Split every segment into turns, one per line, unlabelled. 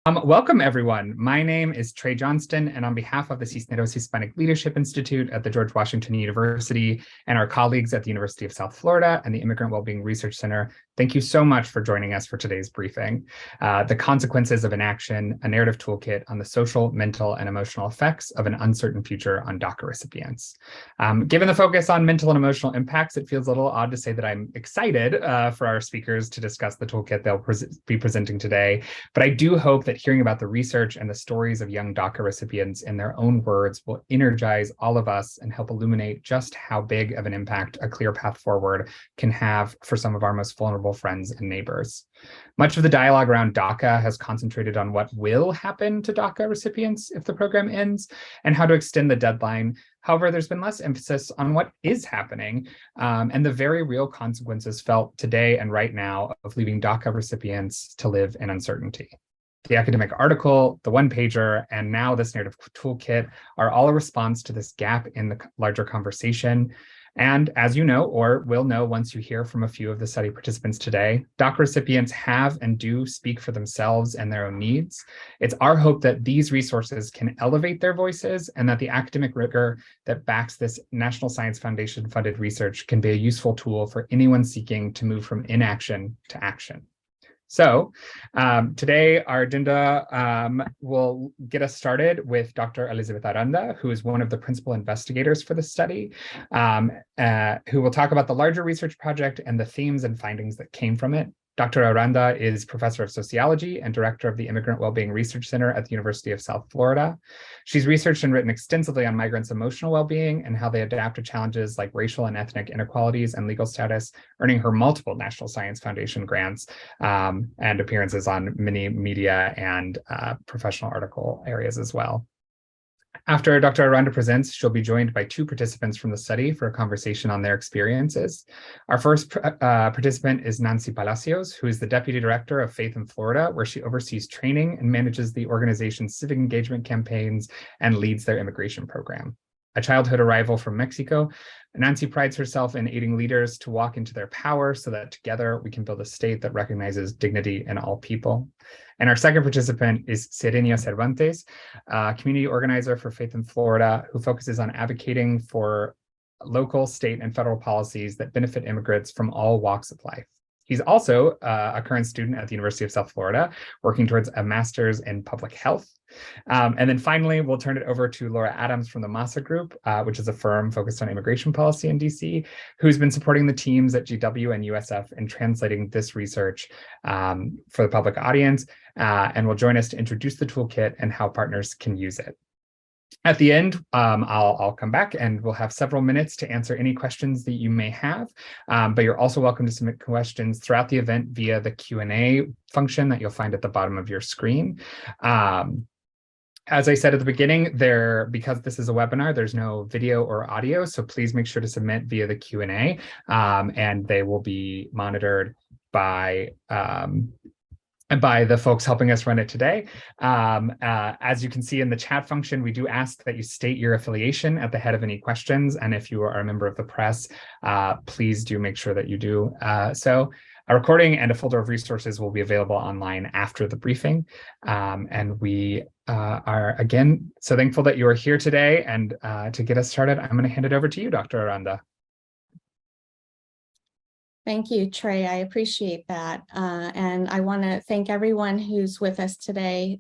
Welcome, everyone. My name is Trey Johnston, and on behalf of the Cisneros Hispanic Leadership Institute at the George Washington University and our colleagues at the University of South Florida and the Immigrant Wellbeing Research Center, thank you so much for joining us for today's briefing. The Consequences of Inaction, a narrative toolkit on the social, mental, and emotional effects of an uncertain future on DACA recipients. Given the focus on mental and emotional impacts, it feels a little odd to say that I'm excited for our speakers to discuss the toolkit they'll be presenting today, but I do hope that hearing about the research and the stories of young DACA recipients in their own words will energize all of us and help illuminate just how big of an impact a clear path forward can have for some of our most vulnerable friends and neighbors. Much of the dialogue around DACA has concentrated on what will happen to DACA recipients if the program ends and how to extend the deadline. However, there's been less emphasis on what is happening and the very real consequences felt today and right now of leaving DACA recipients to live in uncertainty. The academic article, the one-pager, and now this narrative toolkit are all a response to this gap in the larger conversation. And as you know, or will know once you hear from a few of the study participants today, DACA recipients have and do speak for themselves and their own needs. It's our hope that these resources can elevate their voices and that the academic rigor that backs this National Science Foundation funded research can be a useful tool for anyone seeking to move from inaction to action. So today our agenda will get us started with Dr. Elizabeth Aranda, who is one of the principal investigators for the study, who will talk about the larger research project and the themes and findings that came from it. Dr. Aranda is professor of sociology and director of the Immigrant Wellbeing Research Center at the University of South Florida. She's researched and written extensively on migrants' emotional well-being and how they adapt to challenges like racial and ethnic inequalities and legal status, earning her multiple National Science Foundation grants and appearances on many media and professional article areas as well. After Dr. Aranda presents, she'll be joined by two participants from the study for a conversation on their experiences. Our first participant is Nancy Palacios, who is the Deputy Director of Faith in Florida, where she oversees training and manages the organization's civic engagement campaigns and leads their immigration program. A childhood arrival from Mexico, Nancy prides herself in aiding leaders to walk into their power so that together we can build a state that recognizes dignity in all people. And our second participant is Serenia Cervantes, a community organizer for Faith in Florida, who focuses on advocating for local, state, and federal policies that benefit immigrants from all walks of life. He's also a current student at the University of South Florida, working towards a master's in public health. And then finally, we'll turn it over to Laura Adams from the Massa Group, which is a firm focused on immigration policy in DC, who's been supporting the teams at GW and USF in translating this research for the public audience, and will join us to introduce the toolkit and how partners can use it. At the end, I'll come back and we'll have several minutes to answer any questions that you may have, but you're also welcome to submit questions throughout the event via the Q&A function that you'll find at the bottom of your screen. As I said at the beginning, because this is a webinar, there's no video or audio, so please make sure to submit via the Q&A, and they will be monitored by the folks helping us run it today. As you can see in the chat function, we do ask that you state your affiliation at the head of any questions. And if you are a member of the press, please do make sure that you do so. A recording and a folder of resources will be available online after the briefing. And we are, again, so thankful that you are here today. And to get us started, I'm going to hand it over to you, Dr. Aranda.
Thank you, Trey. I appreciate that. And I want to thank everyone who's with us today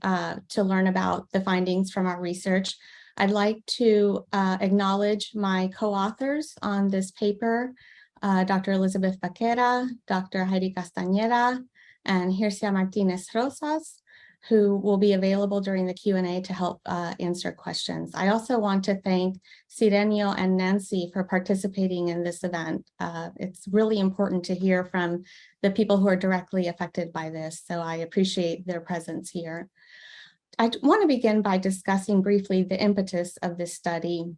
to learn about the findings from our research. I'd like to acknowledge my co-authors on this paper, Dr. Elizabeth Vaquera, Dr. Heidi Castañeda, and Hircia Martinez Rosas, who will be available during the Q&A to help answer questions. I also want to thank Cisneros and Nancy for participating in this event. It's really important to hear from the people who are directly affected by this, so I appreciate their presence here. I want to begin by discussing briefly the impetus of this study.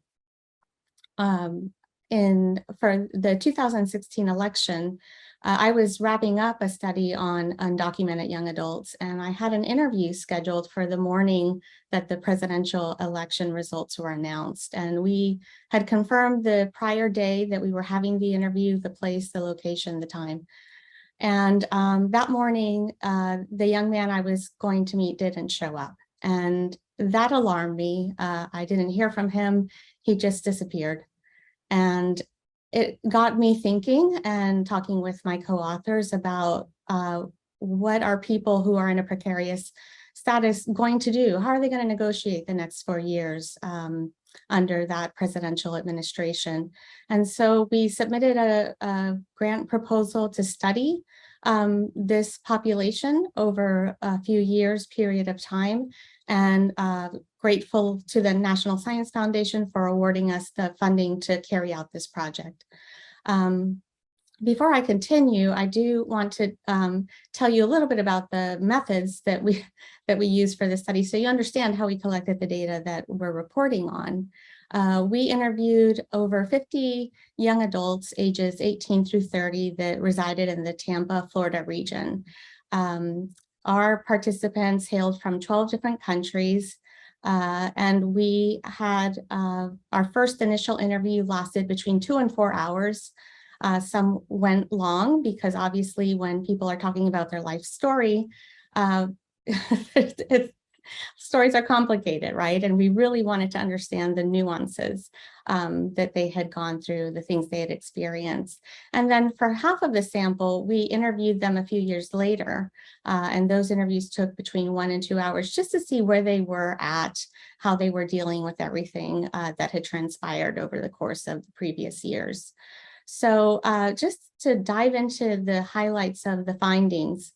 For the 2016 election, I was wrapping up a study on undocumented young adults, and I had an interview scheduled for the morning that the presidential election results were announced. And we had confirmed the prior day that we were having the interview, the place, the location, the time. And that morning, the young man I was going to meet didn't show up. And that alarmed me. I didn't hear from him. He just disappeared. And it got me thinking and talking with my co-authors about what are people who are in a precarious status going to do? How are they going to negotiate the next 4 years under that presidential administration? And so we submitted a grant proposal to study this population over a few years period of time, and grateful to the National Science Foundation for awarding us the funding to carry out this project. Before I continue, I do want to tell you a little bit about the methods that we use for the study, so you understand how we collected the data that we're reporting on. We interviewed over 50 young adults ages 18 through 30 that resided in the Tampa, Florida region. Our participants hailed from 12 different countries, and we had our first initial interview lasted between 2 and 4 hours. Some went long because obviously when people are talking about their life story, stories are complicated, right? And we really wanted to understand the nuances that they had gone through, the things they had experienced. And then for half of the sample, we interviewed them a few years later. And those interviews took between 1 and 2 hours just to see where they were at, how they were dealing with everything that had transpired over the course of the previous years. So just to dive into the highlights of the findings,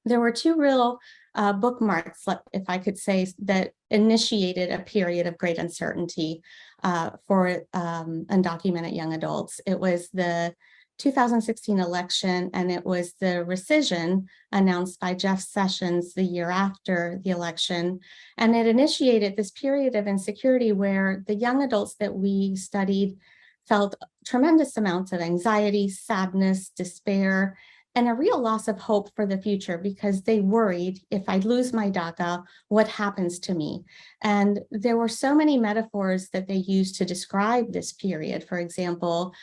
there were 2 real bookmarks, if I could say, that initiated a period of great uncertainty for undocumented young adults. It was the 2016 election, and it was the rescission announced by Jeff Sessions the year after the election. And it initiated this period of insecurity where the young adults that we studied felt tremendous amounts of anxiety, sadness, despair, and a real loss of hope for the future because they worried, if I lose my DACA, what happens to me? And there were so many metaphors that they used to describe this period. For example,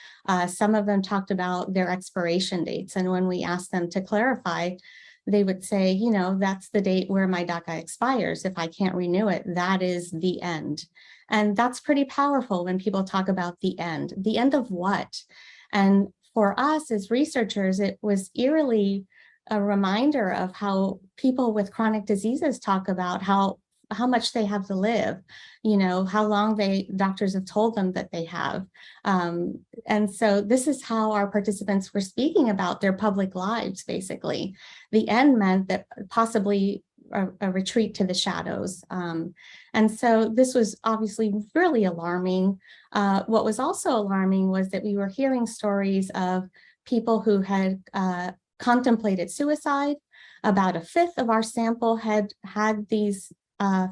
some of them talked about their expiration dates. And when we asked them to clarify, they would say, you know, that's the date where my DACA expires. If I can't renew it, that is the end. And that's pretty powerful when people talk about the end. The end of what? And for us as researchers, it was eerily a reminder of how people with chronic diseases talk about how much they have to live, you know, how long doctors have told them that they have. And so this is how our participants were speaking about their public lives, basically. The end meant that possibly a retreat to the shadows. And so this was obviously really alarming. What was also alarming was that we were hearing stories of people who had contemplated suicide. About 1/5 of our sample had these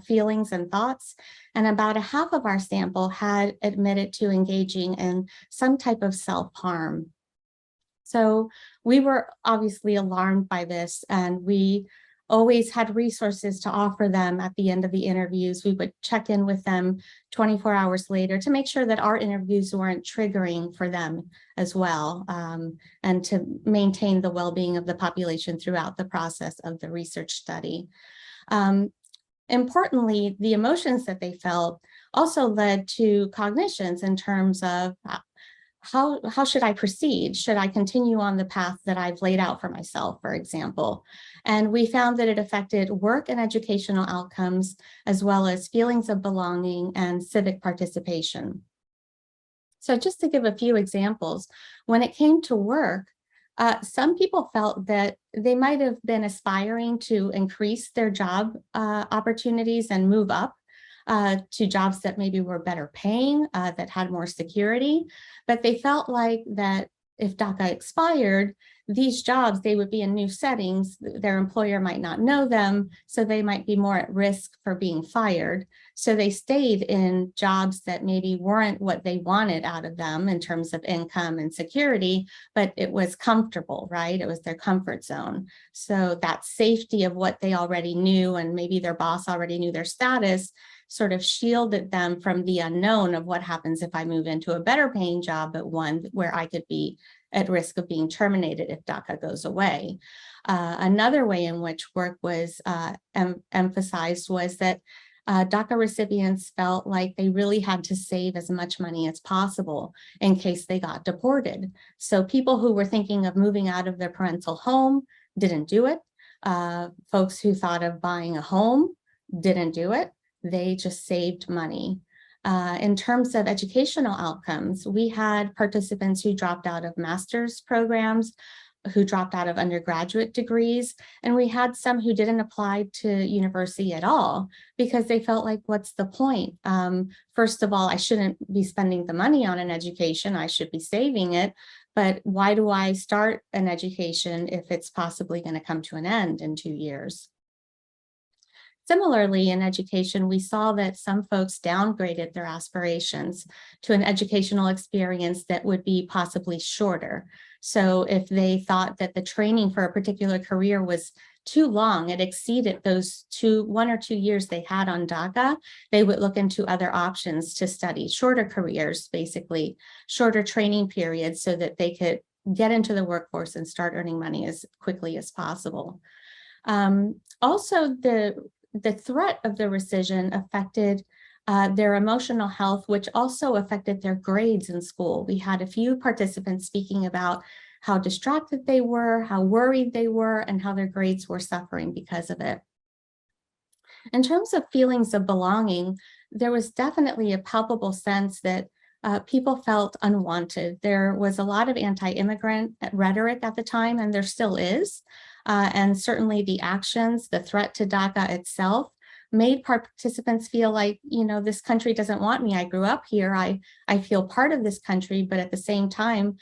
feelings and thoughts, and about 1/2 of our sample had admitted to engaging in some type of self-harm. So we were obviously alarmed by this, and we always had resources to offer them at the end of the interviews. We would check in with them 24 hours later to make sure that our interviews weren't triggering for them as well, and to maintain the well-being of the population throughout the process of the research study. Importantly, the emotions that they felt also led to cognitions in terms of how should I proceed? Should I continue on the path that I've laid out for myself, for example? And we found that it affected work and educational outcomes, as well as feelings of belonging and civic participation. So just to give a few examples, when it came to work, some people felt that they might have been aspiring to increase their job opportunities and move up to jobs that maybe were better paying, that had more security, but they felt like that if DACA expired, these jobs, they would be in new settings, their employer might not know them, so they might be more at risk for being fired. So they stayed in jobs that maybe weren't what they wanted out of them in terms of income and security, but it was comfortable, right? It was their comfort zone. So that safety of what they already knew, and maybe their boss already knew their status, sort of shielded them from the unknown of what happens if I move into a better paying job, but one where I could be at risk of being terminated if DACA goes away. Another way in which work was emphasized was that DACA recipients felt like they really had to save as much money as possible in case they got deported. So people who were thinking of moving out of their parental home didn't do it. Folks who thought of buying a home didn't do it. They just saved money. In terms of educational outcomes, we had participants who dropped out of master's programs, who dropped out of undergraduate degrees, and we had some who didn't apply to university at all because they felt like, what's the point? First of all, I shouldn't be spending the money on an education, I should be saving it, but why do I start an education if it's possibly going to come to an end in 2 years? Similarly, in education, we saw that some folks downgraded their aspirations to an educational experience that would be possibly shorter. So if they thought that the training for a particular career was too long, it exceeded those 1 or 2 years they had on DACA, they would look into other options to study shorter careers, basically shorter training periods so that they could get into the workforce and start earning money as quickly as possible. Also, the threat of the rescission affected their emotional health, which also affected their grades in school. We had a few participants speaking about how distracted they were, how worried they were, and how their grades were suffering because of it. In terms of feelings of belonging, there was definitely a palpable sense that people felt unwanted. There was a lot of anti-immigrant rhetoric at the time, and there still is. And certainly the actions, the threat to DACA itself, made participants feel like, you know, this country doesn't want me. I grew up here. I feel part of this country, but at the same time,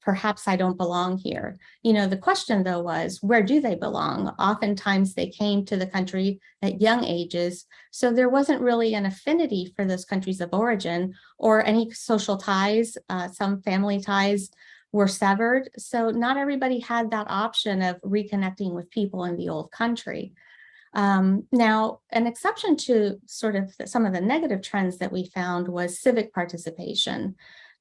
perhaps I don't belong here. You know, the question though was, where do they belong? Oftentimes they came to the country at young ages, so there wasn't really an affinity for those countries of origin or any social ties. Some family ties were severed, so not everybody had that option of reconnecting with people in the old country. Now, an exception to sort of some of the negative trends that we found was civic participation.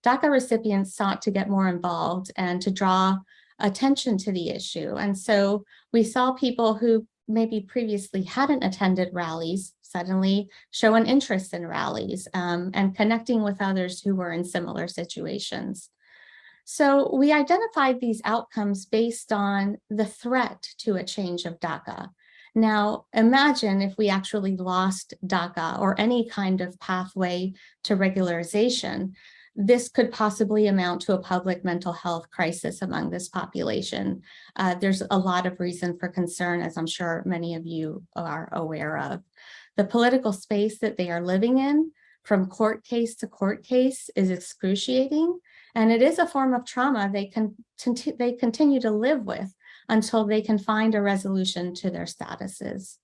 DACA recipients sought to get more involved and to draw attention to the issue. And so we saw people who maybe previously hadn't attended rallies suddenly show an interest in rallies and connecting with others who were in similar situations. So we identified these outcomes based on the threat to a change of DACA. Now, imagine if we actually lost DACA or any kind of pathway to regularization. This could possibly amount to a public mental health crisis among this population. There's a lot of reason for concern, as I'm sure many of you are aware of. The political space that they are living in, from court case to court case, is excruciating, and it is a form of trauma they continue to live with until they can find a resolution to their statuses.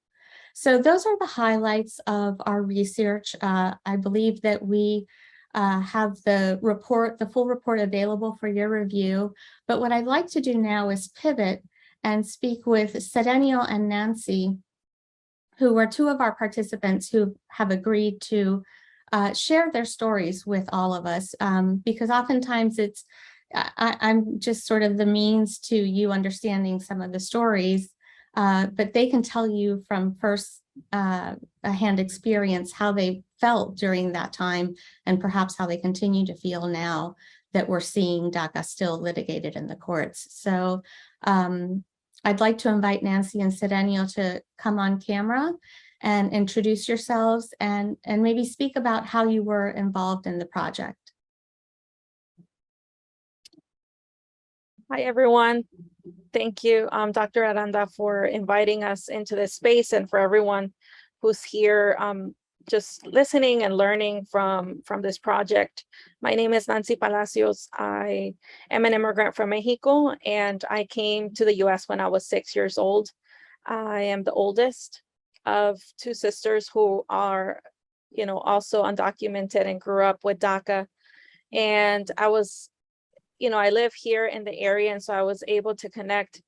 So those are the highlights of our research. I believe that we have the full report available for your review. But what I'd like to do now is pivot and speak with Cisneros and Nancy, who are two of our participants who have agreed to share their stories with all of us, because oftentimes I'm just sort of the means to you understanding some of the stories, but they can tell you from first-hand experience how they felt during that time and perhaps how they continue to feel now that we're seeing DACA still litigated in the courts. So I'd like to invite Nancy and Cisneros to come on camera and introduce yourselves and maybe speak about how you were involved in the project.
Hi, everyone. Thank you, Dr. Aranda, for inviting us into this space and for everyone who's here just listening and learning from this project. My name is Nancy Palacios. I am an immigrant from Mexico, and I came to the US when I was 6 years old. I am the oldest of two sisters who are, you know, also undocumented and grew up with DACA. And I was, you know, I live here in the area, and so I was able to connect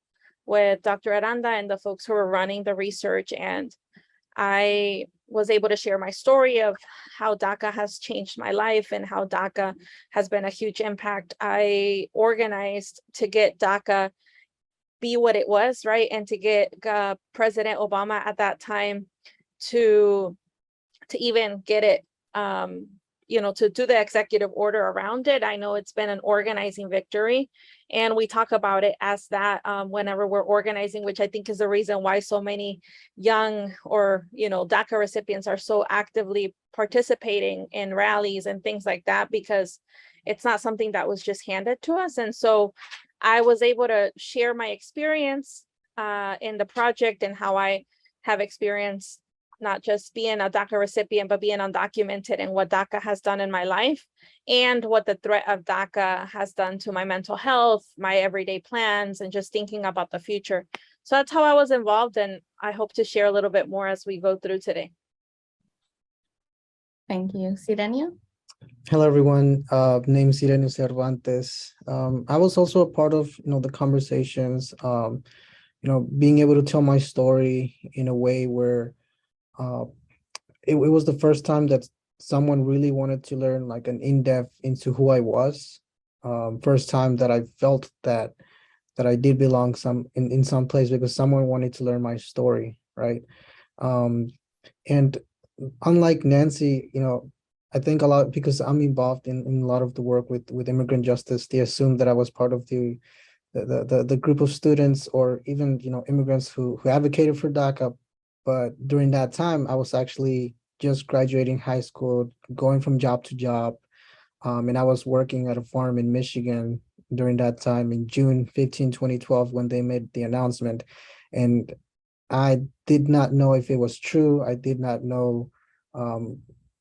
with Dr. Aranda and the folks who were running the research. And I was able to share my story of how DACA has changed my life and how DACA has been a huge impact. I organized to get DACA be what it was, right? And to get President Obama at that time to even get it, to do the executive order around it. I know it's been an organizing victory, and we talk about it as that whenever we're organizing, which I think is the reason why so many young or, DACA recipients are so actively participating in rallies and things like that, because it's not something that was just handed to us. And so I was able to share my experience in the project and how I have experienced not just being a DACA recipient, but being undocumented, and what DACA has done in my life, and what the threat of DACA has done to my mental health, my everyday plans, and just thinking about the future. So that's how I was involved, and I hope to share a little bit more as we go through today.
Thank you. Sirenio?
Hello, everyone. Name is Cisneros Cervantes. I was also a part of, the conversations, being able to tell my story in a way where it was the first time that someone really wanted to learn like an in-depth into who I was. First time that I felt that I did belong in some place because someone wanted to learn my story, right? And unlike Nancy, I think a lot, because I'm involved in a lot of the work with immigrant justice, they assumed that I was part of the group of students or even, immigrants who advocated for DACA. But during that time, I was actually just graduating high school, going from job to job. And I was working at a farm in Michigan during that time in June 15, 2012, when they made the announcement. And I did not know if it was true. I did not know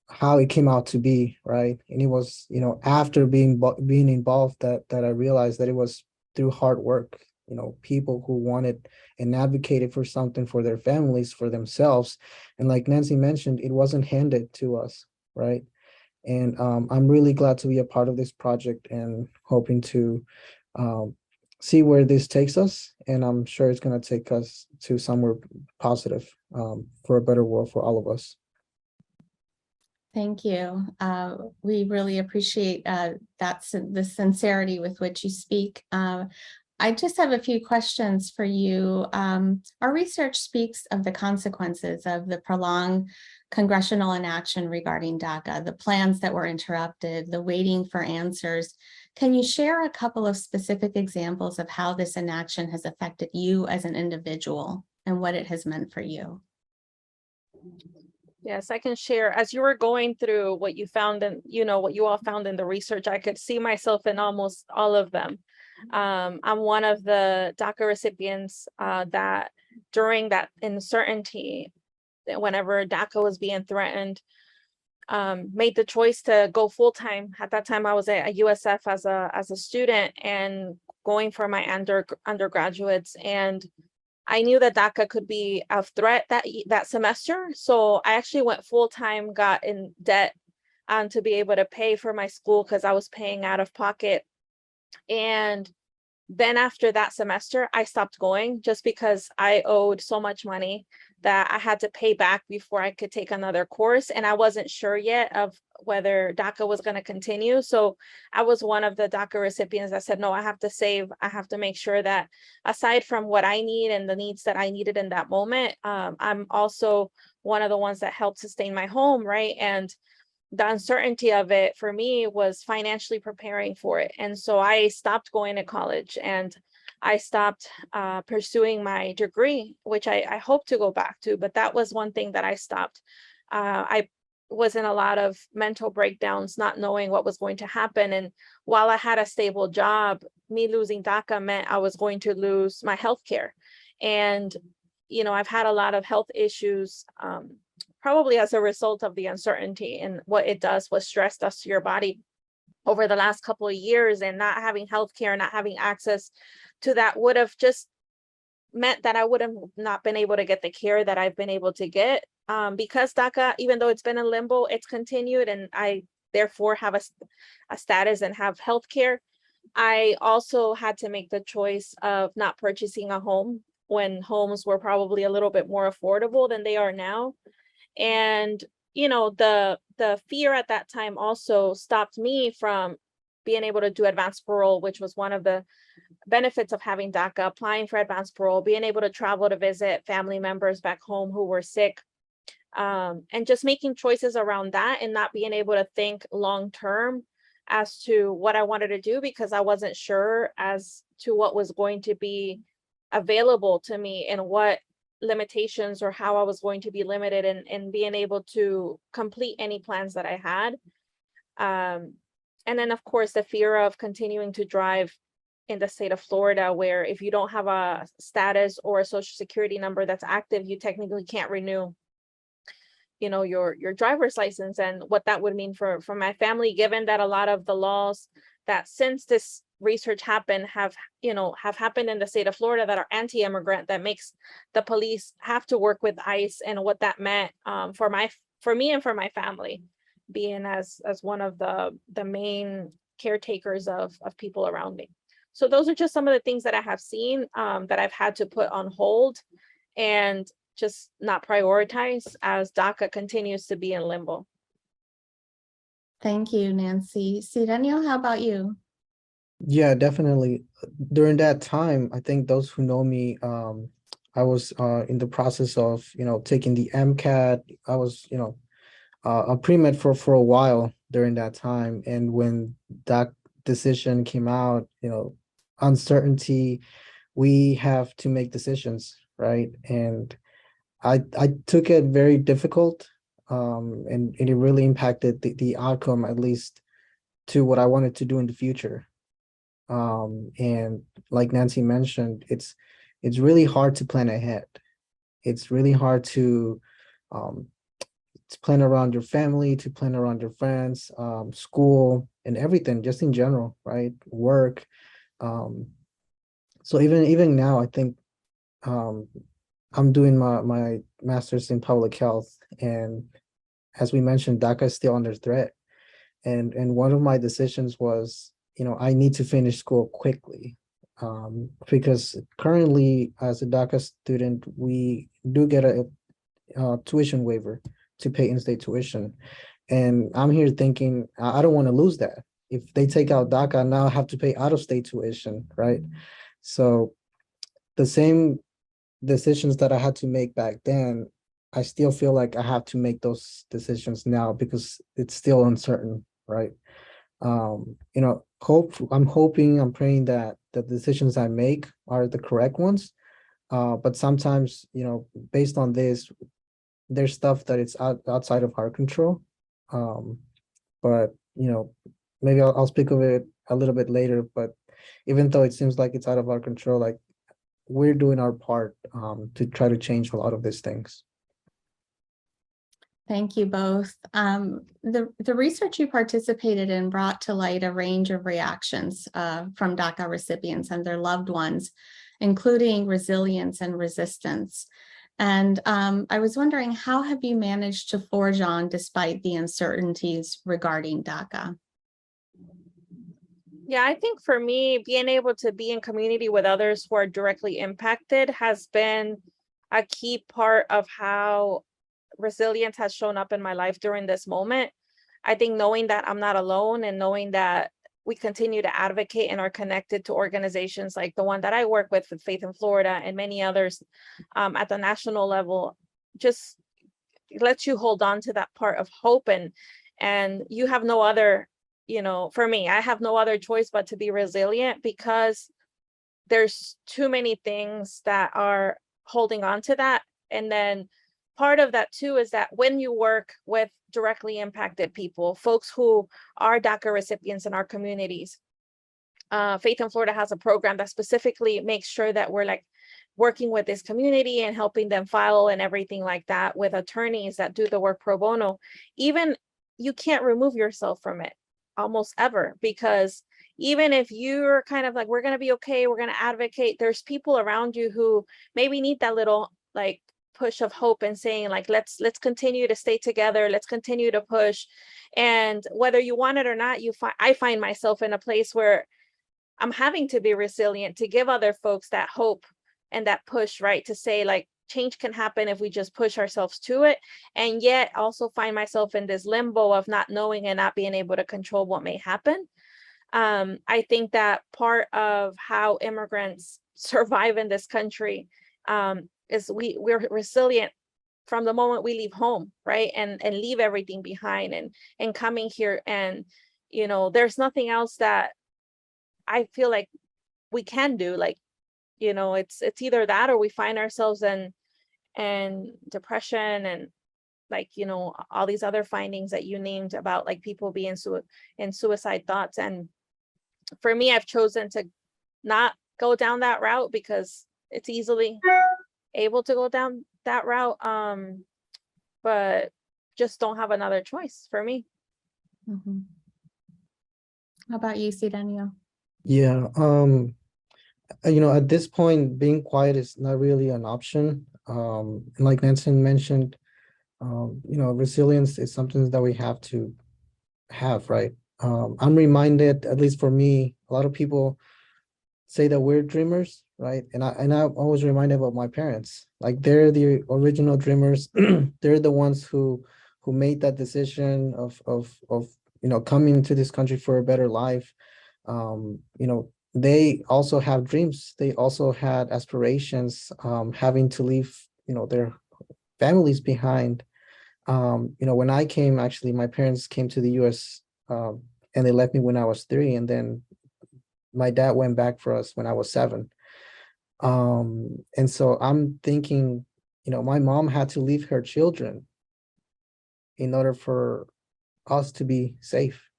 how it came out to be, right? And it was, after being involved that I realized that it was through hard work, people who wanted and advocated for something for their families, for themselves. And like Nancy mentioned, it wasn't handed to us, right? And I'm really glad to be a part of this project and hoping to see where this takes us. And I'm sure it's going to take us to somewhere positive for a better world for all of us.
Thank you. We really appreciate the sincerity with which you speak. I just have a few questions for you. Our research speaks of the consequences of the prolonged congressional inaction regarding DACA, the plans that were interrupted, the waiting for answers. Can you share a couple of specific examples of how this inaction has affected you as an individual and what it has meant for you?
Yes, I can share. As you were going through what you found and what you all found in the research, I could see myself in almost all of them. I'm one of the DACA recipients that during that uncertainty, whenever DACA was being threatened, made the choice to go full-time. At that time, I was at USF as a student and going for my undergraduates, and I knew that DACA could be a threat that semester. So I actually went full-time, got in debt to be able to pay for my school because I was paying out of pocket. And then after that semester, I stopped going just because I owed so much money that I had to pay back before I could take another course. And I wasn't sure yet of whether DACA was going to continue. So I was one of the DACA recipients that said, no, I have to save. I have to make sure that aside from what I need and the needs that I needed in that moment, I'm also one of the ones that helped sustain my home, right? And the uncertainty of it for me was financially preparing for it. And so I stopped going to college and I stopped pursuing my degree, which I hope to go back to, but that was one thing that I stopped. I was in a lot of mental breakdowns, not knowing what was going to happen. And while I had a stable job, me losing DACA meant I was going to lose my healthcare. And, I've had a lot of health issues, probably as a result of the uncertainty and what it does, what stress does to your body over the last couple of years, and not having healthcare, not having access to that would have just meant that I would have not been able to get the care that I've been able to get. Because DACA, even though it's been in limbo, it's continued, and I therefore have a status and have healthcare. I also had to make the choice of not purchasing a home when homes were probably a little bit more affordable than they are now. And, the fear at that time also stopped me from being able to do advanced parole, which was one of the benefits of having DACA, applying for advanced parole, being able to travel to visit family members back home who were sick, and just making choices around that and not being able to think long term as to what I wanted to do, because I wasn't sure as to what was going to be available to me and what limitations or how I was going to be limited in being able to complete any plans that I had. And then, of course, the fear of continuing to drive in the state of Florida, where if you don't have a status or a social security number that's active, you technically can't renew your driver's license, and what that would mean for my family, given that a lot of the laws that since this research happened have happened in the state of Florida that are anti-immigrant, that makes the police have to work with ICE, and what that meant for me and for my family, being as one of the main caretakers of people around me. So those are just some of the things that I have seen that I've had to put on hold and just not prioritize as DACA continues to be in limbo.
Thank you, Nancy. Cisneros, how about you?
Yeah, definitely. During that time, I think those who know me, I was in the process of, taking the MCAT. I was, a pre-med for a while during that time. And when that decision came out, uncertainty, we have to make decisions, right? And I took it very difficult, and it really impacted the outcome, at least to what I wanted to do in the future. And like Nancy mentioned, it's really hard to plan ahead. It's really hard to plan around your family, to plan around your friends, school, and everything, just in general, right? Work. So even now, I think I'm doing my master's in public health, and as we mentioned, DACA is still under threat. And one of my decisions was, I need to finish school quickly, because currently as a DACA student, we do get a tuition waiver to pay in-state tuition. And I'm here thinking, I don't want to lose that. If they take out DACA, now I have to pay out-of-state tuition, right? So the same decisions that I had to make back then, I still feel like I have to make those decisions now because it's still uncertain, right? I'm hoping, I'm praying that the decisions I make are the correct ones. But sometimes, based on this, there's stuff that it's outside of our control. But maybe I'll speak of it a little bit later. But even though it seems like it's out of our control, like, we're doing our part to try to change a lot of these things.
Thank you both. The research you participated in brought to light a range of reactions from DACA recipients and their loved ones, including resilience and resistance. And I was wondering, how have you managed to forge on despite the uncertainties regarding DACA?
Yeah, I think for me, being able to be in community with others who are directly impacted has been a key part of how resilience has shown up in my life during this moment. I think knowing that I'm not alone and knowing that we continue to advocate and are connected to organizations like the one that I work with Faith in Florida and many others at the national level, just lets you hold on to that part of hope. And you have no other, for me, I have no other choice but to be resilient, because there's too many things that are holding on to that. And then part of that too is that when you work with directly impacted people, folks who are DACA recipients in our communities, Faith in Florida has a program that specifically makes sure that we're like working with this community and helping them file and everything like that with attorneys that do the work pro bono. Even you can't remove yourself from it almost ever, because even if you're kind of like, we're going to be okay, we're going to advocate, there's people around you who maybe need that little like push of hope and saying like, let's continue to stay together, let's continue to push. And whether you want it or not, I find myself in a place where I'm having to be resilient to give other folks that hope and that push, right? To say like, change can happen if we just push ourselves to it, and yet also find myself in this limbo of not knowing and not being able to control what may happen. I think that part of how immigrants survive in this country is we're resilient from the moment we leave home, right? And leave everything behind and coming here. And, you know, there's nothing else that I feel like we can do. Like, you know, it's either that or we find ourselves in depression and, like, you know, all these other findings that you named about like people being in suicide thoughts. And for me, I've chosen to not go down that route because it's easily able to go down that route, but just don't have another choice for me.
Mhm. How about you, Cisneros?
Yeah, you know, at this point, being quiet is not really an option. And like Nancy mentioned, you know, resilience is something that we have to have, right? I'm reminded, at least for me, a lot of people say that we're dreamers, right? And I'm always reminded about my parents. Like they're the original dreamers. They're the ones who made that decision of you know, coming to this country for a better life. You know, they also have dreams. They also had aspirations, having to leave, you know, their families behind. You know, when I came, actually, my parents came to the US, and they left me when I was 3, and then my dad went back for us when I was 7. And so I'm thinking, you know, my mom had to leave her children in order for us to be safe.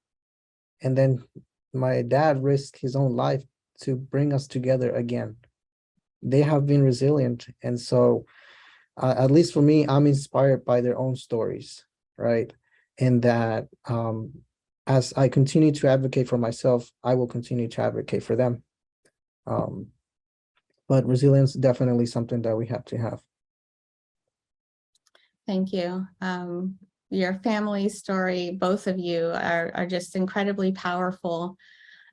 And then my dad risked his own life to bring us together again. They have been resilient. And so, at least for me, I'm inspired by their own stories, right? And that as I continue to advocate for myself, I will continue to advocate for them. But resilience is definitely something that we have to have.
Thank you. Your family story, both of you, are just incredibly powerful.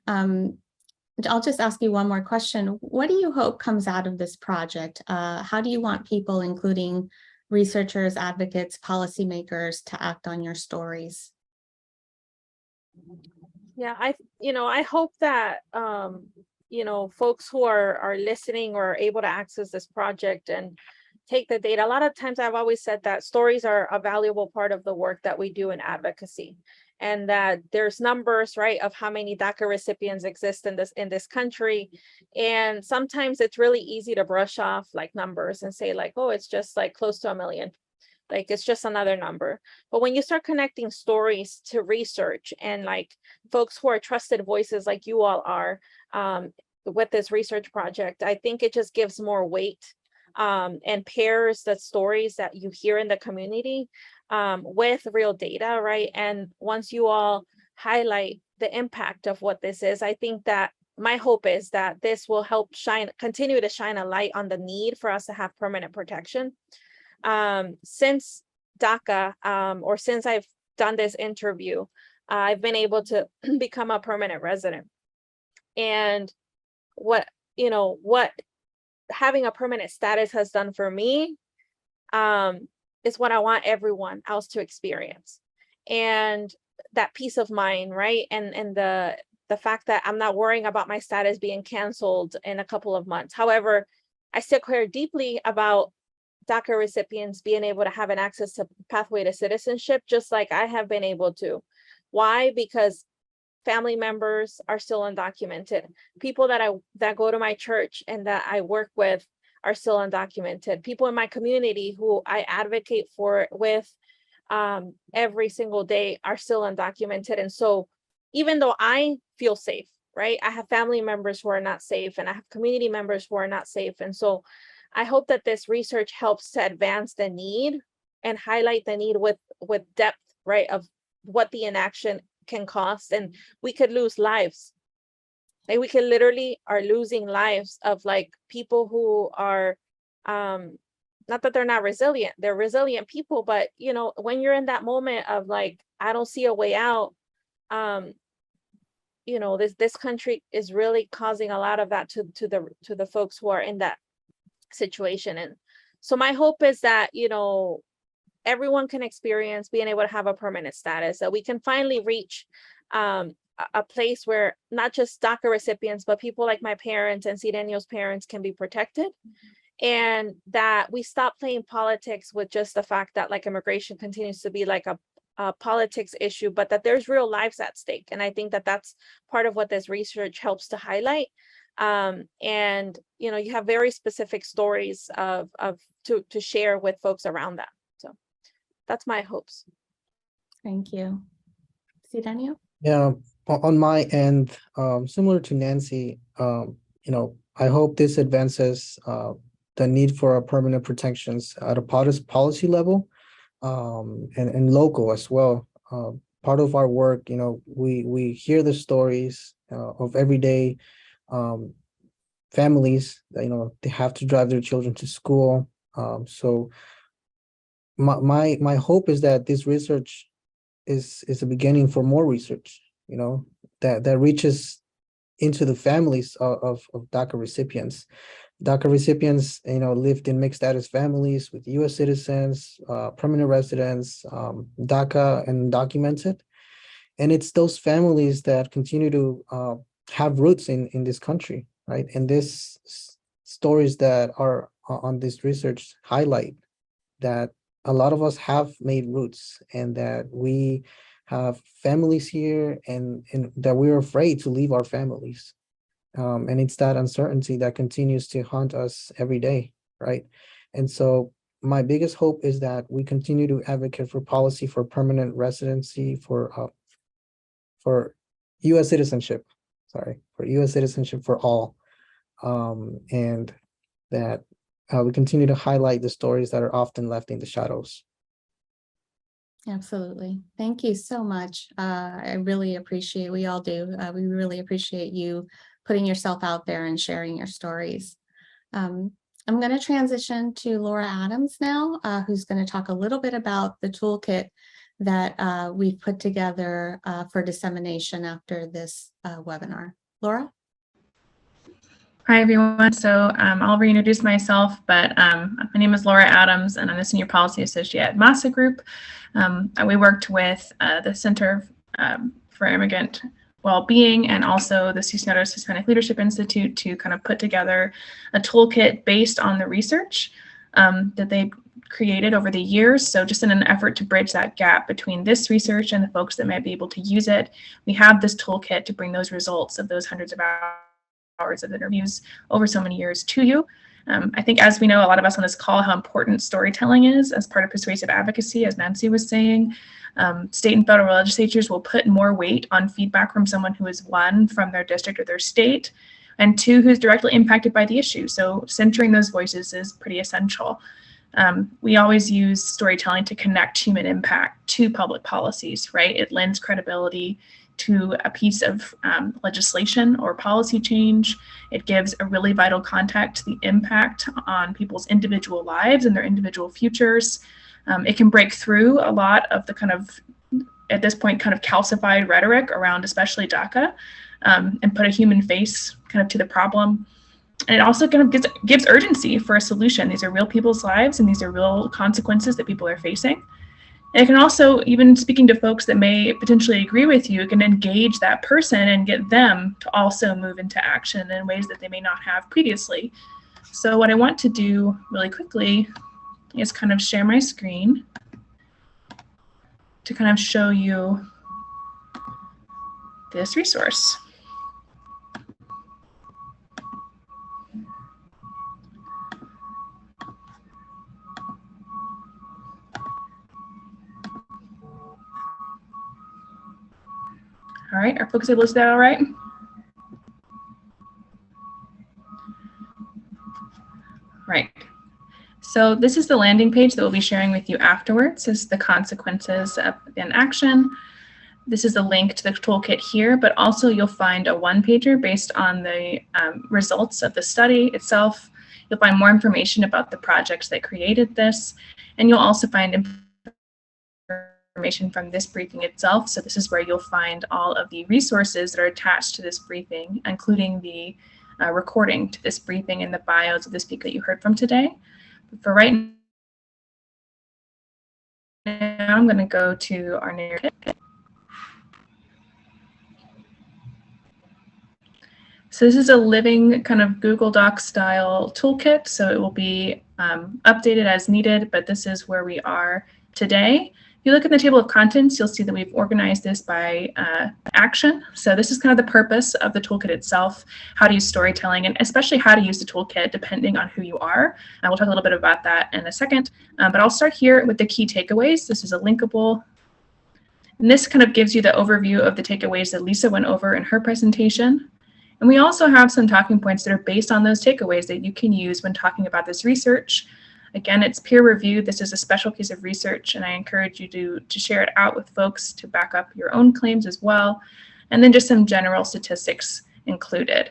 I'll just ask you one more question. What do you hope comes out of this project? How do you want people, including researchers, advocates, policymakers, to act on your stories?
Yeah, I hope that you know, folks who are listening or are able to access this project and take the data. A lot of times I've always said that stories are a valuable part of the work that we do in advocacy, and that there's numbers, right, of how many DACA recipients exist in this country. And sometimes it's really easy to brush off like numbers and say like, oh, it's just like close to 1 million. Like it's just another number. But when you start connecting stories to research and like folks who are trusted voices like you all are, with this research project, I think it just gives more weight, and pairs the stories that you hear in the community with real data, right? And once you all highlight the impact of what this is, I think that my hope is that this will help continue to shine a light on the need for us to have permanent protection. Since DACA, or since I've done this interview, I've been able to become a permanent resident. And what having a permanent status has done for me, is what I want everyone else to experience. And that peace of mind, right? And the fact that I'm not worrying about my status being canceled in a couple of months. However, I still care deeply about DACA recipients being able to have an access to pathway to citizenship, just like I have been able to. Why? Because family members are still undocumented. People that go to my church and that I work with are still undocumented. People in my community who I advocate for with every single day are still undocumented. And so even though I feel safe, right, I have family members who are not safe, and I have community members who are not safe. And so I hope that this research helps to advance the need and highlight the need with depth, right, of what the inaction can cost. And we could lose lives. Like we could literally are losing lives of like people who are, not that they're not resilient, they're resilient people, but you know, when you're in that moment of like, I don't see a way out, you know, this country is really causing a lot of that to the folks who are in that situation. And So my hope is that, everyone can experience being able to have a permanent status, that we can finally reach a place where not just DACA recipients, but people like my parents and Cisneros parents can be protected, and that we stop playing politics with just the fact that like immigration continues to be like a politics issue, but that there's real lives at stake. And I think that that's part of what this research helps to highlight. And you have very specific stories to share with folks around that. So that's my hopes.
Thank you. Cisneros?
Yeah, on my end, similar to Nancy, I hope this advances the need for permanent protections at a policy level, and local as well. Part of our work, we hear the stories of everyday families that, they have to drive their children to school. So my hope is that this research is a beginning for more research, that reaches into the families of DACA recipients. DACA recipients, lived in mixed status families with U.S. citizens, permanent residents, DACA and undocumented. And it's those families that continue to have roots in this country, right? And this stories that are on this research highlight that a lot of us have made roots, and that we have families here, and that we're afraid to leave our families. And it's that uncertainty that continues to haunt us every day, right? And so my biggest hope is that we continue to advocate for policy for permanent residency, for U.S. citizenship, for U.S. citizenship for all, and that we continue to highlight the stories that are often left in the shadows.
Absolutely. Thank you so much. I really appreciate, we all do. We really appreciate you putting yourself out there and sharing your stories. I'm going to transition to Laura Adams now, who's going to talk a little bit about the toolkit that we've put together for dissemination after this webinar. Laura?
Hi, everyone. So I'll reintroduce myself, but my name is Laura Adams, and I'm a Senior Policy Associate at MASA Group. We worked with the Center for Immigrant Wellbeing and also the Cisneros Hispanic Leadership Institute to kind of put together a toolkit based on the research that they created over the years. So just in an effort to bridge that gap between this research and the folks that might be able to use it, we have this toolkit to bring those results of those hundreds of hours of interviews over so many years to you. I think, as we know, a lot of us on this call, how important storytelling is as part of persuasive advocacy, as Nancy was saying. State and federal legislatures will put more weight on feedback from someone who is, one, from their district or their state, and two, who's directly impacted by the issue. So centering those voices is pretty essential. We always use storytelling to connect human impact to public policies, right? It lends credibility to a piece of legislation or policy change. It gives a really vital context to the impact on people's individual lives and their individual futures. It can break through a lot of the kind of, at this point, kind of calcified rhetoric around especially DACA, and put a human face kind of to the problem. And it also kind of gives urgency for a solution. These are real people's lives, and these are real consequences that people are facing. And it can also, even speaking to folks that may potentially agree with you, it can engage that person and get them to also move into action in ways that they may not have previously. So what I want to do really quickly is kind of share my screen to kind of show you this resource. All right, are folks able to see that all right? Right. So this is the landing page that we'll be sharing with you afterwards. This is the Consequences of Inaction. This is a link to the toolkit here, but also you'll find a one-pager based on the results of the study itself. You'll find more information about the projects that created this, and you'll also find information from this briefing itself. So this is where you'll find all of the resources that are attached to this briefing, including the recording to this briefing and the bios of the speaker that you heard from today. For right now, I'm going to go to our narrative. So this is a living kind of Google Docs style toolkit. So it will be updated as needed, but this is where we are today. If you look at the table of contents, you'll see that we've organized this by action. So this is kind of the purpose of the toolkit itself, how to use storytelling, and especially how to use the toolkit depending on who you are. And we'll talk a little bit about that in a second, but I'll start here with the key takeaways. This is a linkable. And this kind of gives you the overview of the takeaways that Lisa went over in her presentation. And we also have some talking points that are based on those takeaways that you can use when talking about this research. Again, it's peer reviewed. This is a special piece of research, and I encourage you to share it out with folks to back up your own claims as well. And then just some general statistics included.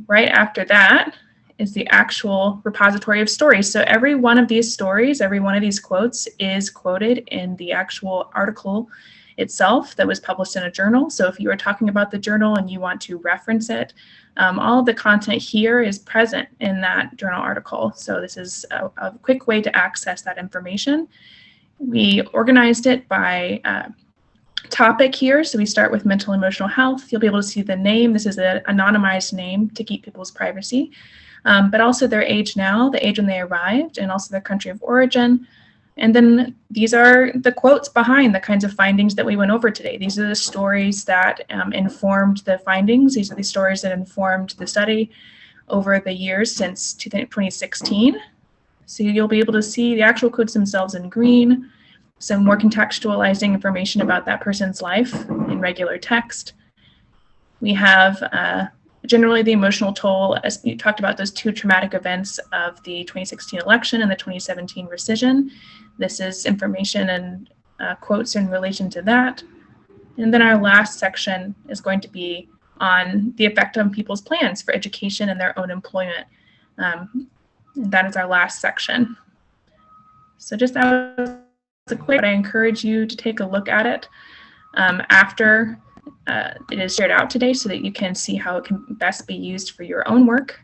Right after that is the actual repository of stories. So every one of these stories, every one of these quotes is quoted in the actual article itself that was published in a journal. So if you are talking about the journal and you want to reference it, all of the content here is present in that journal article. So this is a quick way to access that information. We organized it by topic here. So we start with mental and emotional health. You'll be able to see the name. This is an anonymized name to keep people's privacy, but also their age now, the age when they arrived, and also their country of origin. And then these are the quotes behind the kinds of findings that we went over today. These are the stories that informed the findings. These are the stories that informed the study over the years since 2016. So you'll be able to see the actual quotes themselves in green, some more contextualizing information about that person's life in regular text. We have generally the emotional toll, as you talked about those two traumatic events of the 2016 election and the 2017 rescission. This is information and quotes in relation to that. And then our last section is going to be on the effect on people's plans for education and their own employment. And that is our last section. So just as a quick, I encourage you to take a look at it after it is shared out today so that you can see how it can best be used for your own work.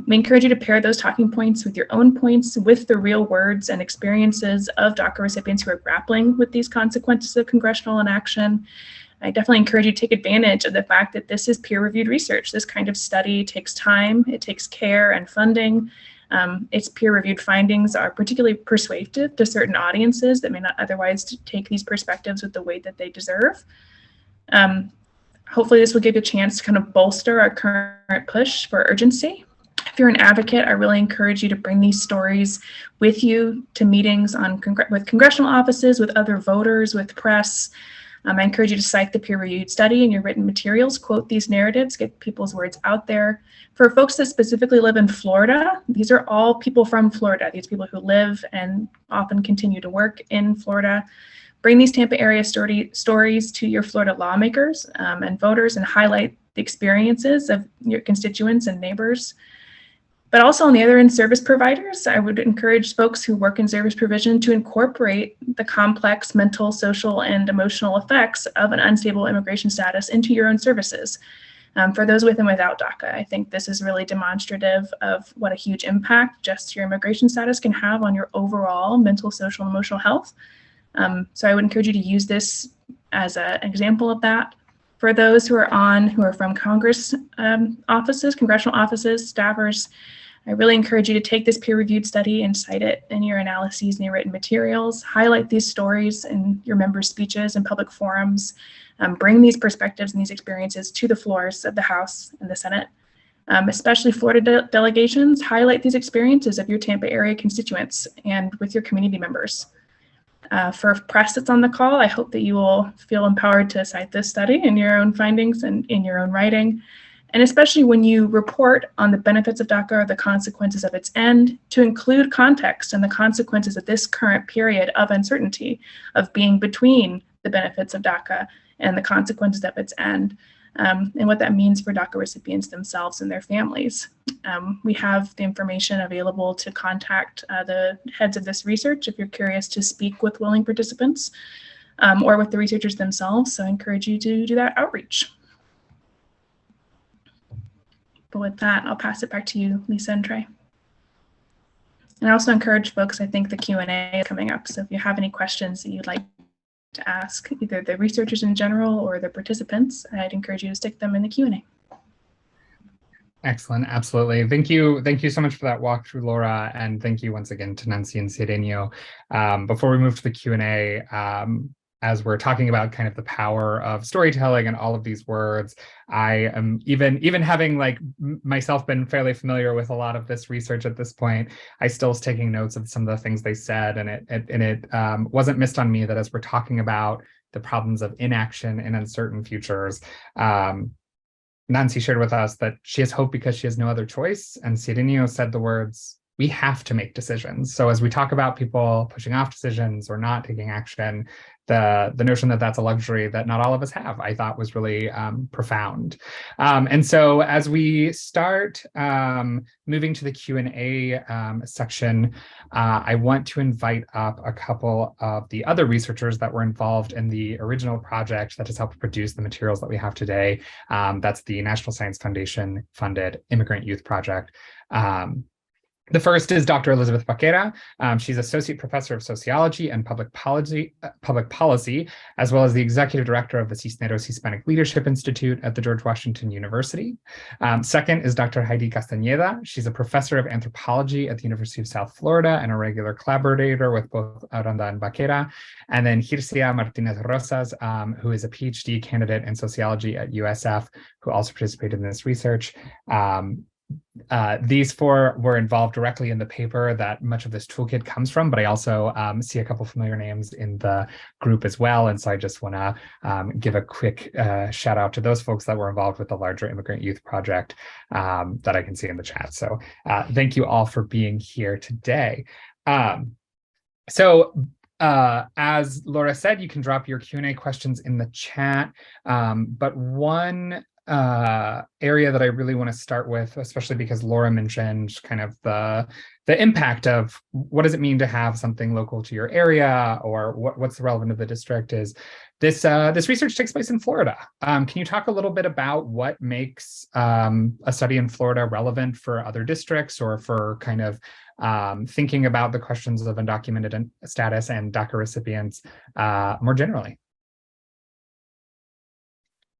We encourage you to pair those talking points with your own points with the real words and experiences of DACA recipients who are grappling with these consequences of congressional inaction. I definitely encourage you to take advantage of the fact that this is peer-reviewed research. This kind of study takes time, it takes care and funding. Its peer-reviewed findings are particularly persuasive to certain audiences that may not otherwise take these perspectives with the weight that they deserve. Hopefully this will give you a chance to kind of bolster our current push for urgency. If you're an advocate, I really encourage you to bring these stories with you to meetings with congressional offices, with other voters, with press. I encourage you to cite the peer-reviewed study in your written materials, quote these narratives, get people's words out there. For folks that specifically live in Florida, these are all people from Florida. These people who live and often continue to work in Florida. Bring these Tampa area stories to your Florida lawmakers and voters and highlight the experiences of your constituents and neighbors. But also on the other end, service providers, I would encourage folks who work in service provision to incorporate the complex mental, social, and emotional effects of an unstable immigration status into your own services. For those with and without DACA, I think this is really demonstrative of what a huge impact just your immigration status can have on your overall mental, social, and emotional health. So I would encourage you to use this as an example of that. For those who are from Congress offices, congressional offices, staffers, I really encourage you to take this peer-reviewed study and cite it in your analyses and your written materials. Highlight these stories in your members' speeches and public forums. Bring these perspectives and these experiences to the floors of the House and the Senate. Especially Florida delegations, highlight these experiences of your Tampa area constituents and with your community members. For press that's on the call, I hope that you will feel empowered to cite this study in your own findings and in your own writing. And especially when you report on the benefits of DACA or the consequences of its end, to include context and the consequences of this current period of uncertainty, of being between the benefits of DACA and the consequences of its end, and what that means for DACA recipients themselves and their families. We have the information available to contact the heads of this research if you're curious to speak with willing participants or with the researchers themselves. So I encourage you to do that outreach. But with that, I'll pass it back to you, Lisa and Trey. And I also encourage folks, I think the Q&A is coming up. So if you have any questions that you'd like to ask either the researchers in general or the participants, I'd encourage you to stick them in the Q&A.
Excellent, absolutely. Thank you so much for that walkthrough, Laura, and thank you once again to Nancy and Cisneros. Before we move to the Q&A, as we're talking about kind of the power of storytelling and all of these words, I am even having like myself been fairly familiar with a lot of this research at this point, I still was taking notes of some of the things they said, and it wasn't missed on me that as we're talking about the problems of inaction in uncertain futures, Nancy shared with us that she has hope because she has no other choice, and Cisneros said the words, we have to make decisions. So as we talk about people pushing off decisions or not taking action, the notion that that's a luxury that not all of us have, I thought was really profound. And so as we start moving to the Q&A section, I want to invite up a couple of the other researchers that were involved in the original project that has helped produce the materials that we have today. That's the National Science Foundation funded Immigrant Youth Project. The first is Dr. Elizabeth Vaquera. She's Associate Professor of Sociology and Public Policy, as well as the Executive Director of the Cisneros Hispanic Leadership Institute at the George Washington University. Second is Dr. Heidi Castañeda. She's a Professor of Anthropology at the University of South Florida and a regular collaborator with both Aranda and Vaquera. And then Hircia Martinez Rosas, who is a PhD candidate in sociology at USF, who also participated in this research. These four were involved directly in the paper that much of this toolkit comes from, but I also see a couple familiar names in the group as well. And so I just want to give a quick shout out to those folks that were involved with the larger Immigrant Youth Project that I can see in the chat. So thank you all for being here today. As Laura said, you can drop your Q&A questions in the chat, but one area that I really want to start with, especially because Laura mentioned kind of the impact of what does it mean to have something local to your area, or what's the relevant of the district, is this research takes place in Florida. Can you talk a little bit about what makes a study in Florida relevant for other districts, or for kind of thinking about the questions of undocumented status and DACA recipients more generally?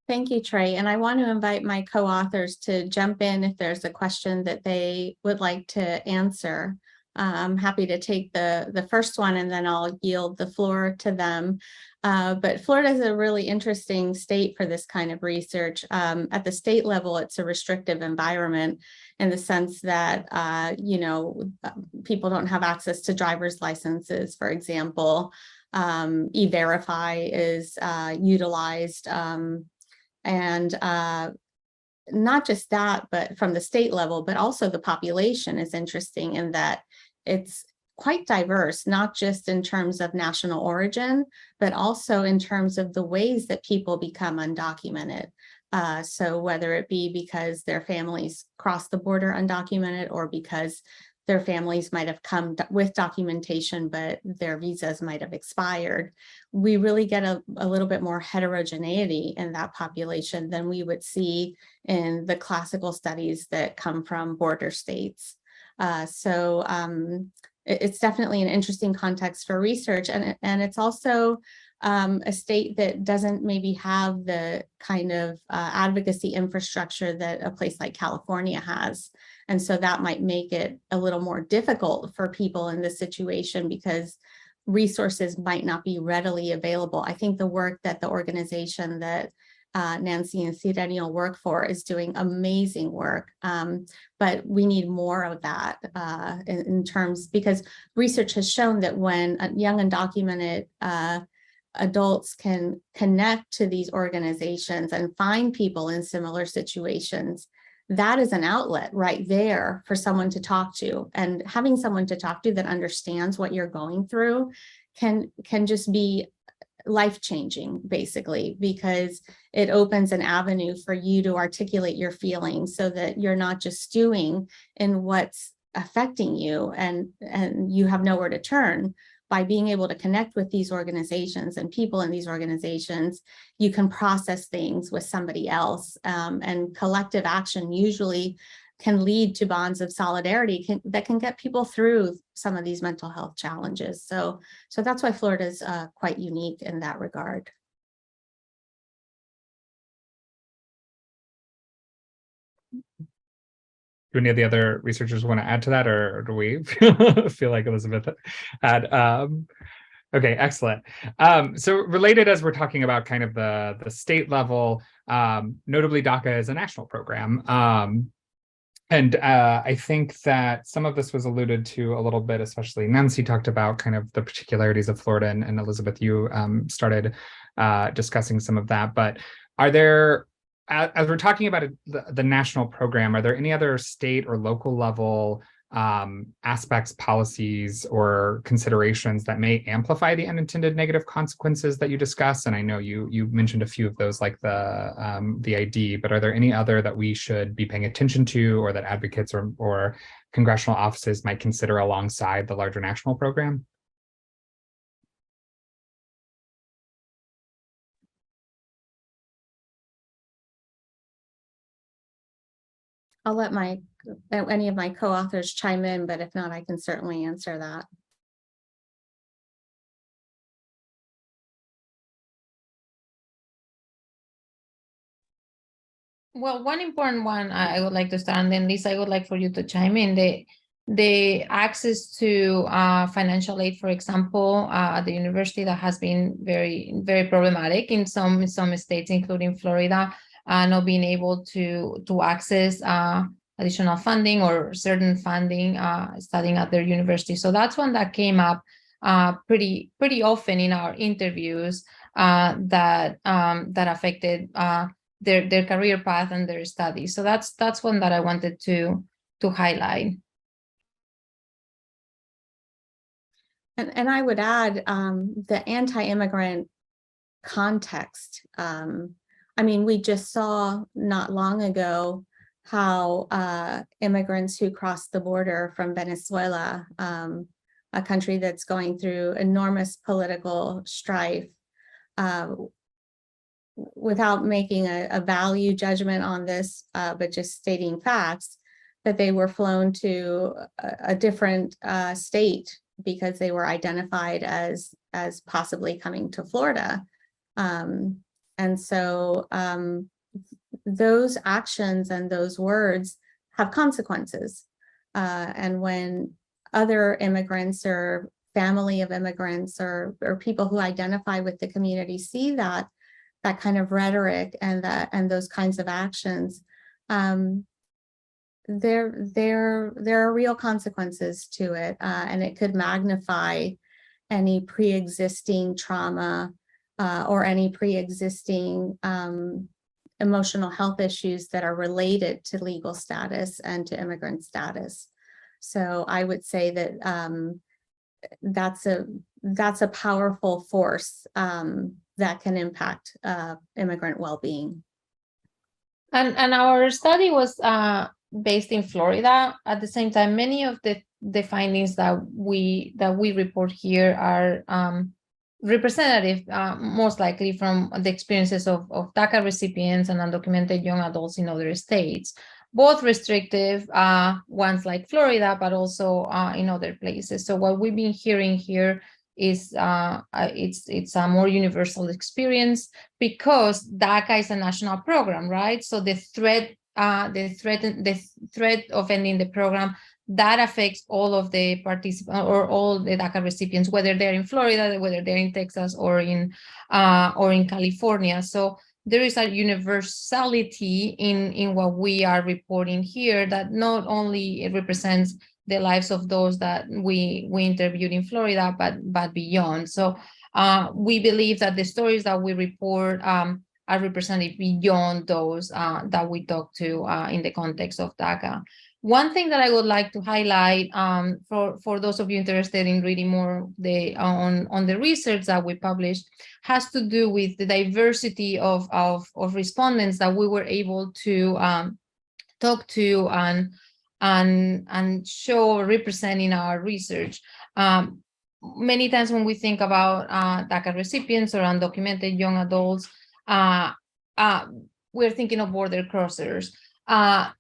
Thank you, Trey. And I want to invite my co-authors to jump in if there's a question that they would like to answer. I'm happy to take the first one, and then I'll yield the floor to them. But Florida is a really interesting state for this kind of research. At the state level, it's a restrictive environment in the sense that, people don't have access to driver's licenses, for example. E-Verify is utilized. And not just that, but from the state level, but also the population is interesting in that it's quite diverse, not just in terms of national origin, but also in terms of the ways that people become undocumented. So whether it be because their families cross the border undocumented, or because their families might have come with documentation, but their visas might have expired, we really get a little bit more heterogeneity in that population than we would see in the classical studies that come from border states. It's definitely an interesting context for research, and it's also a state that doesn't maybe have the kind of advocacy infrastructure that a place like California has. And so that might make it a little more difficult for people in this situation because resources might not be readily available. I think the work that the organization that Nancy and Cisneros work for is doing amazing work, but we need more of that in terms, because research has shown that when young undocumented adults can connect to these organizations and find people in similar situations, that is an outlet right there for someone to talk to. And having someone to talk to that understands what you're going through can just be life-changing, basically, because it opens an avenue for you to articulate your feelings so that you're not just stewing in what's affecting you and you have nowhere to turn. By being able to connect with these organizations and people in these organizations, you can process things with somebody else, and collective action usually can lead to bonds of solidarity that can get people through some of these mental health challenges. So that's why Florida is quite unique in that regard.
Do any of the other researchers want to add to that, or do we feel like Elizabeth had? Okay, excellent. So related, as we're talking about kind of the state level, notably DACA is a national program. And I think that some of this was alluded to a little bit, especially Nancy talked about kind of the particularities of Florida, and Elizabeth, you started discussing some of that. But are there, as we're talking about the national program, are there any other state or local level aspects, policies, or considerations that may amplify the unintended negative consequences that you discuss? And I know you mentioned a few of those, like the ID, but are there any other that we should be paying attention to, or that advocates or congressional offices might consider alongside the larger national program?
I'll let any of my co-authors chime in, but if not, I can certainly answer that.
Well, one important one I would like to start, and then Lisa, I would like for you to chime in. The access to financial aid, for example, at the university, that has been very, very problematic in some states, including Florida, not being able to access additional funding or certain funding studying at their university. So that's one that came up pretty often in our interviews that affected their career path and their studies. So that's one that I wanted to highlight.
And I would add the anti-immigrant context. I mean, we just saw not long ago how immigrants who crossed the border from Venezuela, a country that's going through enormous political strife, without making a value judgment on this, but just stating facts, that they were flown to a different state because they were identified as possibly coming to Florida. And so those actions and those words have consequences. And when other immigrants or family of immigrants or people who identify with the community see that kind of rhetoric and those kinds of actions, there are real consequences to it, and it could magnify any pre-existing trauma or any pre-existing emotional health issues that are related to legal status and to immigrant status. So I would say that that's a powerful force that can impact immigrant well-being.
And our study was based in Florida. At the same time, many of the findings that we report here are representative, most likely from the experiences of DACA recipients and undocumented young adults in other states, both restrictive ones like Florida, but also in other places. So what we've been hearing here is it's a more universal experience because DACA is a national program, right? So the threat of ending the program, that affects all of the participants or all the DACA recipients, whether they're in Florida, whether they're in Texas or in California. So there is a universality in what we are reporting here that not only it represents the lives of those that we interviewed in Florida, but beyond. So we believe that the stories that we report are representative beyond those that we talk to in the context of DACA. One thing that I would like to highlight for those of you interested in reading more on the research that we published has to do with the diversity of respondents that we were able to talk to and show or represent in our research. Many times when we think about DACA recipients or undocumented young adults, we're thinking of border crossers.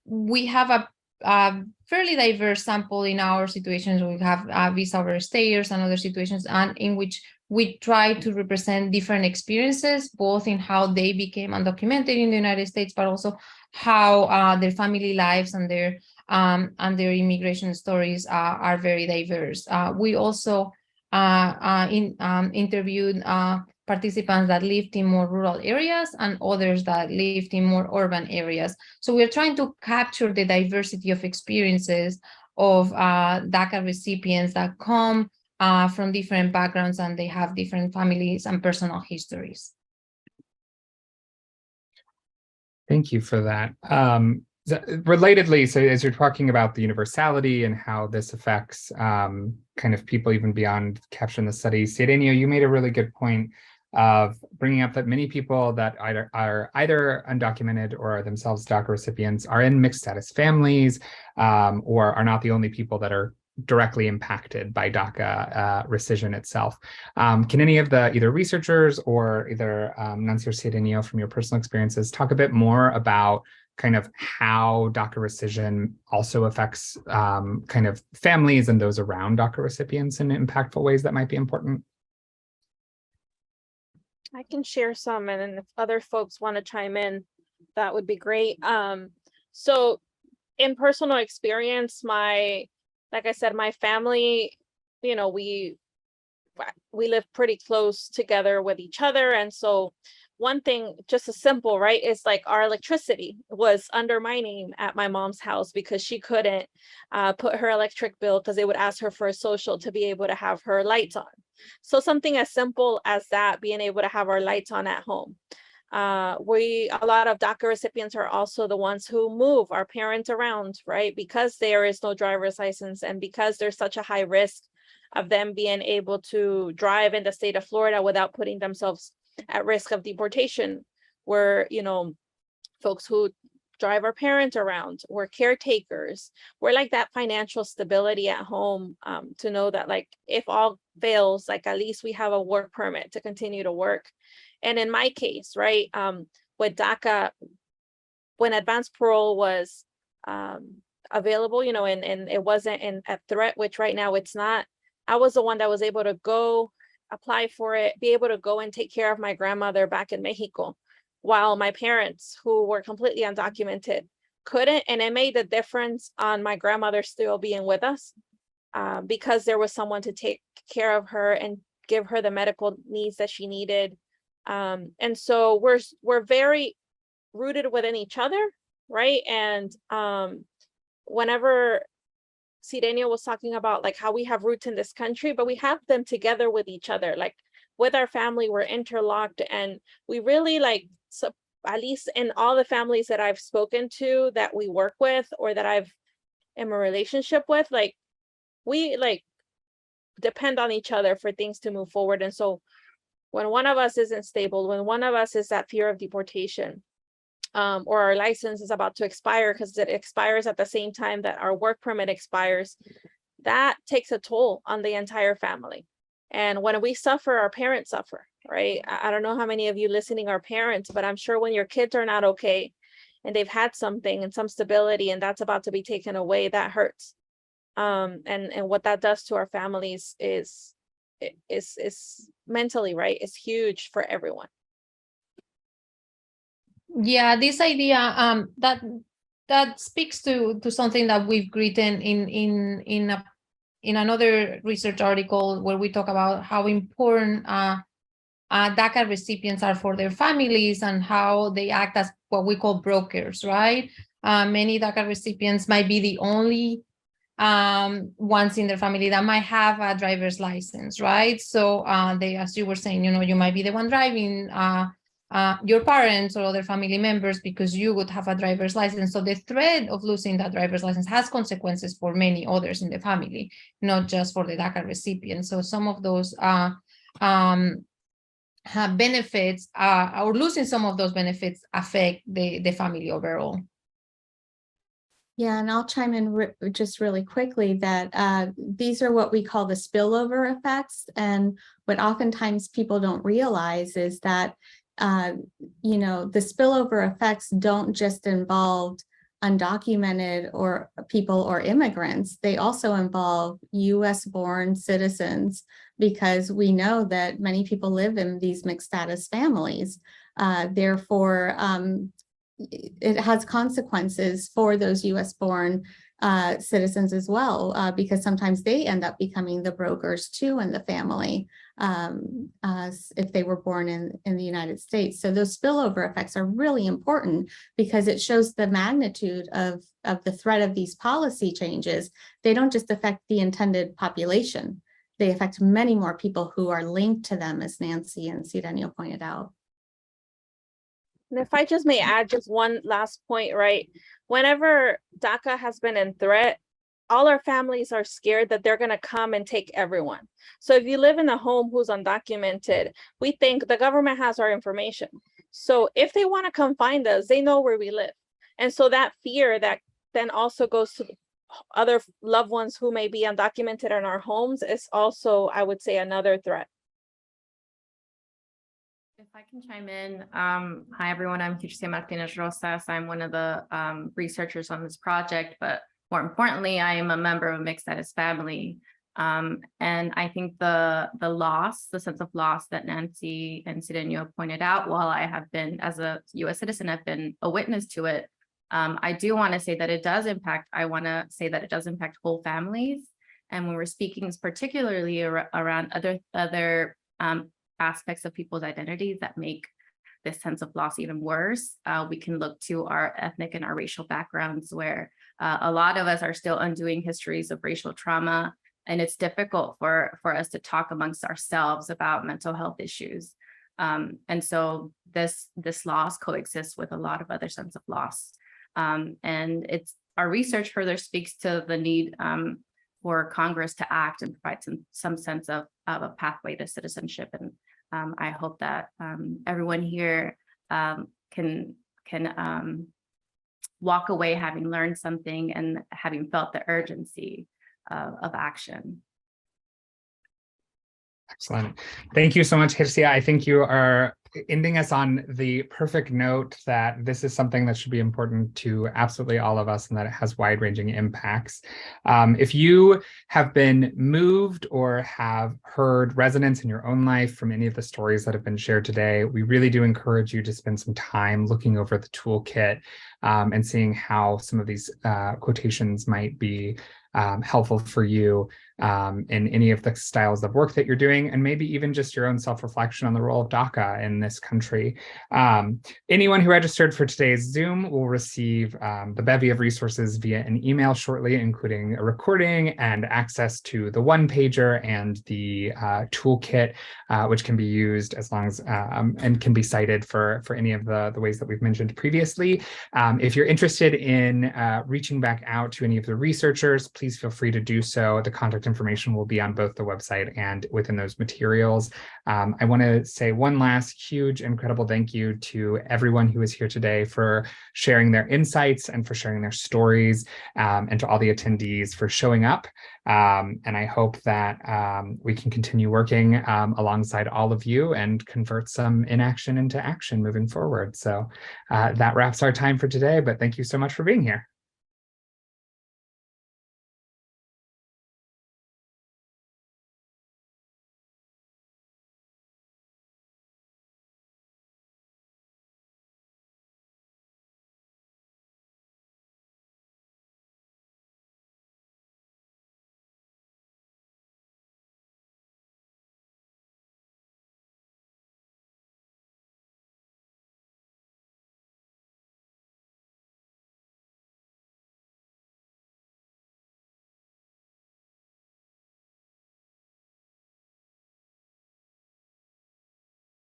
We have fairly diverse sample. In our situations, we have visa overstayers and other situations, and in which we try to represent different experiences, both in how they became undocumented in the United States, but also how their family lives and their immigration stories are very diverse. We also interviewed participants that lived in more rural areas and others that lived in more urban areas. So we're trying to capture the diversity of experiences of DACA recipients that come from different backgrounds, and they have different families and personal histories.
Thank you for that. Relatedly, so as you're talking about the universality and how this affects kind of people even beyond capturing the study, Cisneros, you made a really good point of bringing up that many people that are either undocumented or are themselves DACA recipients are in mixed status families, or are not the only people that are directly impacted by DACA rescission itself. Can any of the either researchers or either Nancy or Cisneros, from your personal experiences, talk a bit more about kind of how DACA rescission also affects kind of families and those around DACA recipients in impactful ways that might be important?
I can share some, and then if other folks want to chime in, that would be great. So in personal experience, like I said, my family, you know, we live pretty close together with each other. And so one thing, just as simple, right, is like our electricity was under my name at my mom's house because she couldn't put her electric bill because they would ask her for a social to be able to have her lights on. So something as simple as that, being able to have our lights on at home. A lot of DACA recipients are also the ones who move our parents around, right? Because there is no driver's license and because there's such a high risk of them being able to drive in the state of Florida without putting themselves at risk of deportation. We're, you know, folks who drive our parents around, we're caretakers, we're like that financial stability at home, to know that like if all fails, like at least we have a work permit to continue to work. And in my case, right, with DACA, when advanced parole was available, you know, and it wasn't a threat, which right now it's not, I was the one that was able to go apply for it, be able to go and take care of my grandmother back in Mexico, while my parents, who were completely undocumented, couldn't. And it made a difference on my grandmother still being with us, because there was someone to take care of her and give her the medical needs that she needed. And so we're very rooted within each other, right? And whenever Cisneros was talking about like how we have roots in this country, but we have them together with each other, like with our family, we're interlocked, and we really like, so at least in all the families that I've spoken to that we work with or that I've in a relationship with, like we like depend on each other for things to move forward. And so when one of us isn't stable, when one of us is that fear of deportation, or our license is about to expire because it expires at the same time that our work permit expires, that takes a toll on the entire family. And when we suffer, our parents suffer, right? I don't know how many of you listening are parents, but I'm sure when your kids are not okay and they've had something and some stability and that's about to be taken away, that hurts. And what that does to our families is mentally, right? It's huge for everyone.
Yeah, this idea that speaks to something that we've written in another research article where we talk about how important DACA recipients are for their families and how they act as what we call brokers, right? Many DACA recipients might be the only ones in their family that might have a driver's license, right? So they, as you were saying, you know, you might be the one driving your parents or other family members because you would have a driver's license. So the threat of losing that driver's license has consequences for many others in the family, not just for the DACA recipient. So some of those have benefits, or losing some of those benefits affect the family overall.
Yeah, and I'll chime in just really quickly that these are what we call the spillover effects. And what oftentimes people don't realize is that, you know, the spillover effects don't just involve undocumented or people or immigrants. They also involve US-born citizens, because we know that many people live in these mixed status families. Therefore, it has consequences for those US-born citizens as well, because sometimes they end up becoming the brokers too in the family, if they were born in the United States. So those spillover effects are really important, because it shows the magnitude of the threat of these policy changes. They don't just affect the intended population, they affect many more people who are linked to them, as Nancy and Cisneros pointed out.
And if I just may add just one last point, right? Whenever DACA has been in threat, all our families are scared that they're going to come and take everyone. So if you live in a home who's undocumented, we think the government has our information. So if they want to come find us, they know where we live. And so that fear that then also goes to other loved ones who may be undocumented in our homes is also, I would say, another threat.
If I can chime in, hi everyone, I'm Patricia Martinez Rosas. I'm one of the researchers on this project, but more importantly, I am a member of a mixed status family. And I think the sense of loss that Nancy and Cisneros pointed out, while I have been, as a US citizen, I've been a witness to it. I do want to say that it does impact, whole families. And when we're speaking particularly around other aspects of people's identities that make this sense of loss even worse, we can look to our ethnic and our racial backgrounds, where a lot of us are still undoing histories of racial trauma, and it's difficult for us to talk amongst ourselves about mental health issues. And so this loss coexists with a lot of other sense of loss. And our research further speaks to the need for Congress to act and provide some sense of a pathway to citizenship. And I hope that everyone here can walk away having learned something and having felt the urgency of action.
Excellent. Thank you so much, Hirsia. I think you are ending us on the perfect note that this is something that should be important to absolutely all of us, and that it has wide-ranging impacts. If you have been moved or have heard resonance in your own life from any of the stories that have been shared today, we really do encourage you to spend some time looking over the toolkit and seeing how some of these quotations might be helpful for you in any of the styles of work that you're doing, and maybe even just your own self-reflection on the role of DACA in this country. Anyone who registered for today's Zoom will receive the bevy of resources via an email shortly, including a recording and access to the one-pager and the toolkit, which can be used as long as and can be cited for any of the ways that we've mentioned previously. If you're interested in reaching back out to any of the researchers, please feel free to do so. The contact information will be on both the website and within those materials. I want to say one last huge, incredible thank you to everyone who is here today for sharing their insights and for sharing their stories, and to all the attendees for showing up. And I hope that we can continue working alongside all of you and convert some inaction into action moving forward. So that wraps our time for today, but thank you so much for being here.